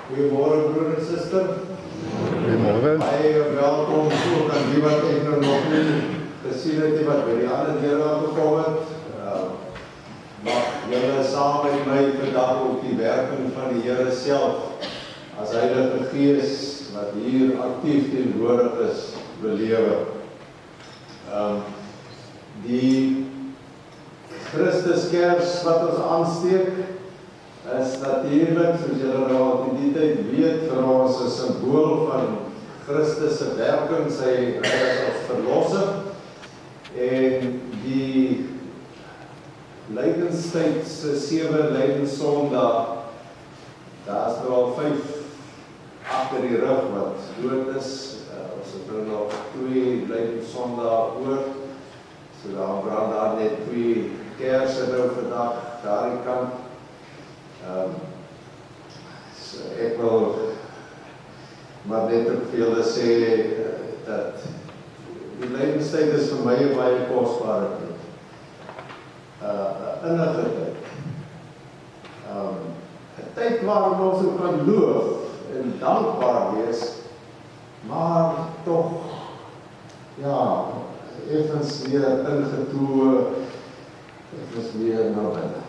Goeiemôre broer en suster. Goeiemôre. Baie welkom ook aan die wat ek nou nog nie gesien het nie, wat by die ander deur aangekom het. Mag julle saam met my vandag ook die werking van die Here self as Heilige Gees wat hier aktief teenwoordig is belewe. Die Christuskers wat ons aansteek is natuurlik, soos julle nou al in die tyd weet, vir ons 'n simbool van Christus se werking, sy as verlosser. En die lydenstyd se 7 lydenssondae, daar is nou al 5 agter die rug wat dood is. Ons het nou nog 2 lydenssondae oor. So daar brand daar net 2 kerse nou vandag daardie kant. So ek wil maar net ook vir julle sê dat die lydenstyd is vir my 'n baie kosbare tyd. 'n innige tyd. 'n tyd waarin ons ook kan loof en dankbaar wees, maar tog effens weer ingetoe, effens weer na binne.